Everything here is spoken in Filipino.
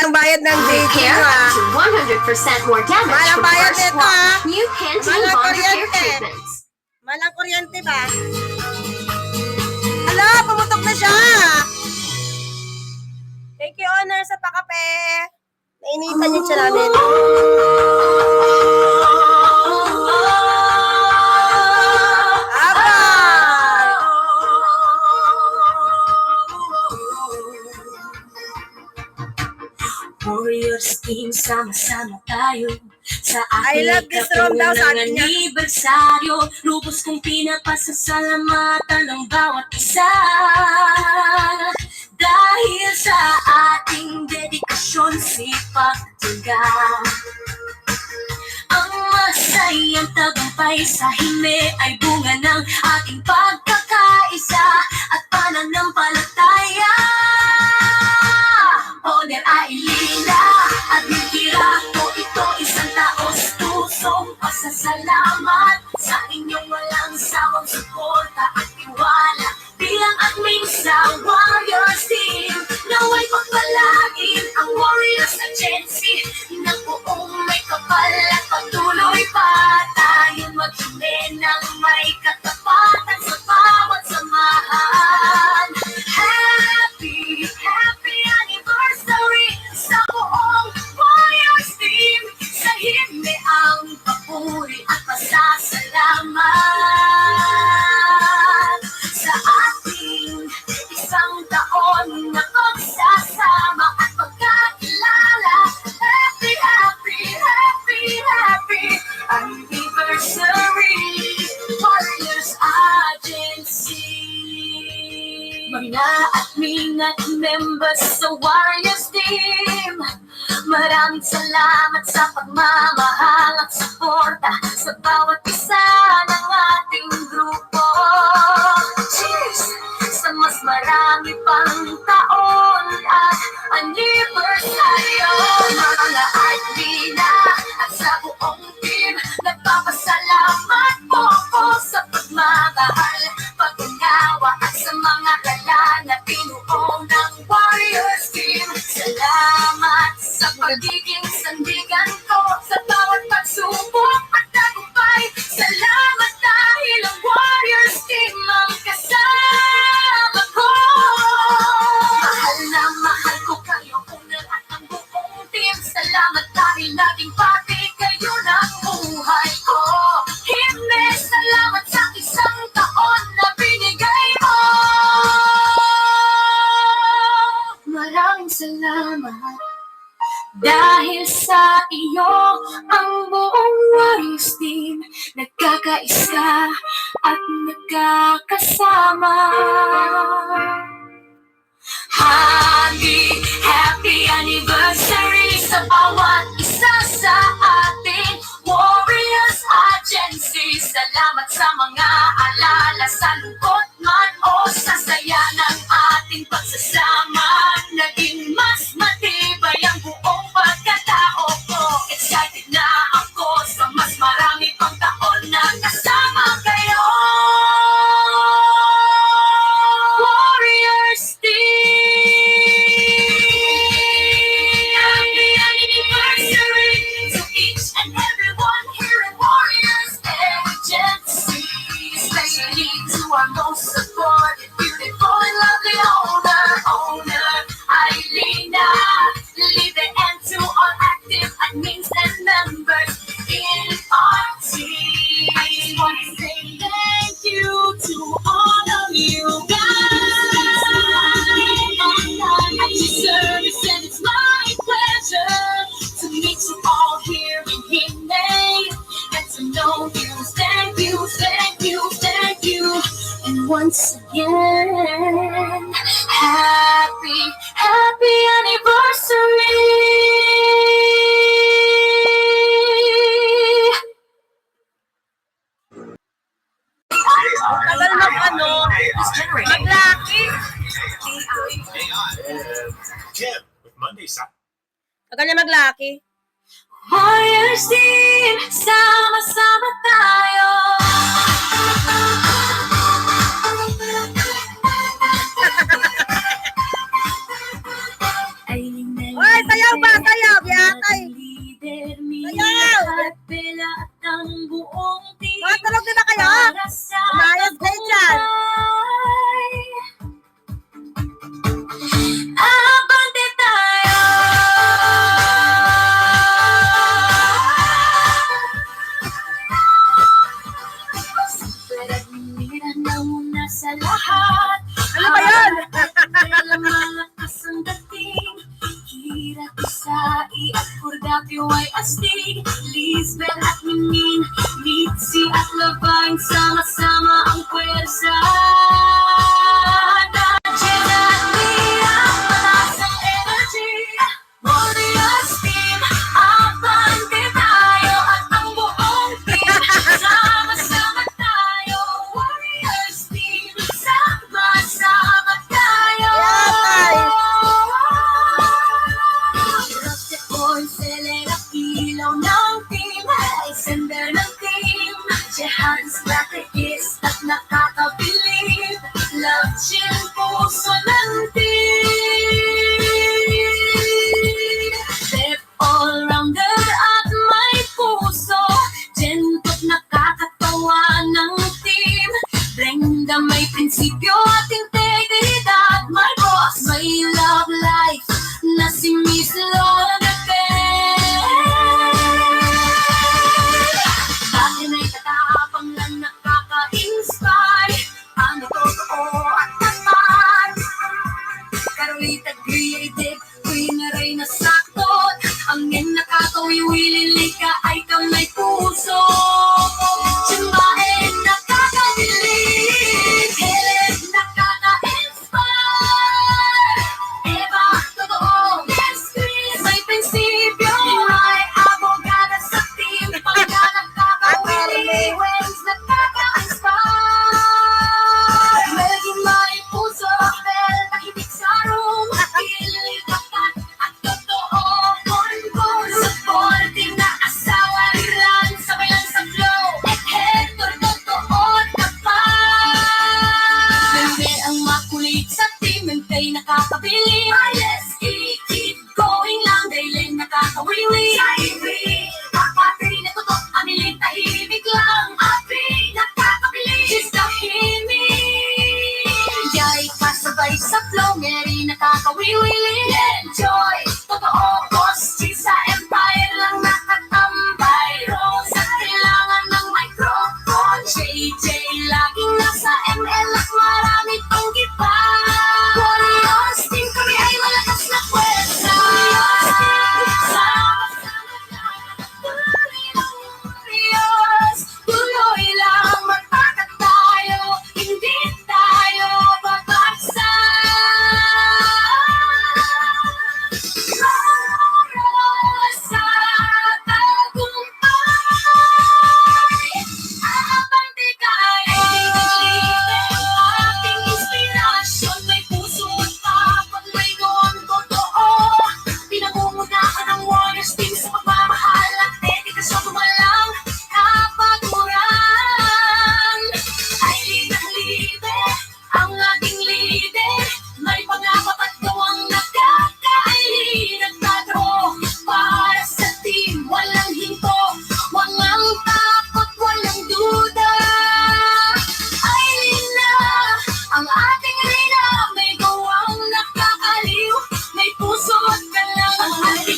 Ang bayad ng JQ, Repair up to 100% more damage Malang from bayad first nito, wash. New Pantene Malang Bond Repair kuryente. Treatments. Malang kuryente ba? Hala, pumutok na siya! Thank you, Honor, sa pakape. Nainitan yung siya namin. Abay! Warriors team, sama-sama tayo sa I ating love this room daw, sabi niya. anibersaryo. Lubos kong pinapasasalamatan ng bawat isa. Dahil sa ating dedikasyon, sipag, tiyaga. Ang masayang tagumpay sa himne ay bunga ng ating pagkakaisa at pananampalataya. Honor ay lila at nitira ko ito isang taos pusong pasasalamat sa inyong walang sawang suporta at tiwala bilang admin sa Warriors team. Naway pagpalagin ang Warriors Agency ng buong may kapal at patuloy pa tayong maghimay ng may katapatan sa bawat samahan. Happy, happy anniversary sa buong Warriors team. Sa himne ang papuri at pasasalamat sa ating isang taon na pagsasama at pagkakilala. Happy, happy, happy, happy anniversary, Warriors Agency. Mga admin at members sa Warriors team, maraming salamat sa pagmamahal at suporta sa bawat isa ng ating grupo. Cheers! Sa mas marami pang taon at anibersaryo. Mga admina at sa buong team, nagpapasalamat po ko sa pagmamahal, pag-unawa at sa mga gala na pinuo ng Warriors team. Salamat sa pagiging sandigan ko sa bawat pagsubok at tagumpay. Salamat dahil ang Warriors team ang kasama ko. Mahal na mahal ko kayo, Honor at ang buong team. Salamat dahil naging pati kayo ng buhay ko. Himne, salamat sa isang taon na binigay mo. Maraming salamat dahil sa iyo ang buong Warriors team nagkakaisa at nagkakasama. Happy, happy anniversary sa bawat isa sa ating Warriors Agency. Salamat sa mga alala sa lungkot man o sa saya ng ating pagsasama. Naging mas matibay ang buong pagkatao ko. Excited na ako sa mas marami pang taon na kasama kayo. Warriors team, happy anniversary to each and everyone here in Warriors Agency. Especially to our most supported, beautiful and lovely owner, Ailina, Live, and to all active admins and members in our team. I just want to say thank you to all of you guys at your service, and it's my pleasure to meet you all here in Himne and to know you. Thank you, thank you, thank you. And once again, happy, happy anniversary. Tagal mag-lucky. Kim with Monday Saturday. Tagal niya mag-lucky. Warriors team, sama-sama tayo. Hoy, sayaw Sayaw ba? Sayaw. Yatay. Leader, Sayaw. at Bella at ang buong team. Matulog din na kayo. Para sa Umayos kayo dyan. Abante tayo. Pero minira na muna sa lahat. Ano ba yun? Pero malakas ang dating. Kira Tisai at Purgapio ay astig. Lisbeth at Mingin, Mitzi at Labine, sama-sama ang pwersa. Nadyan at Mia, mataas ang energy. Warriors team, abante tayo at ang buong team. Sama-sama tayo, Warriors team. Sama-sama tayo. Yatay. Boy, selera ilaw ng team. Sender ng team. Jehan, strategist at nakakabilib. Love, chill, puso ng team. Step all-rounder at may puso. Gentot nakakatawa ng team. Brenda may prinsipyo at integridad. My boss, may love life na si Miss Lola Bakit may katapang lang nakaka-inspire. Ang totoo at tapat. Carolita creative, Queen Reyna saktot. Ang nakakawiwili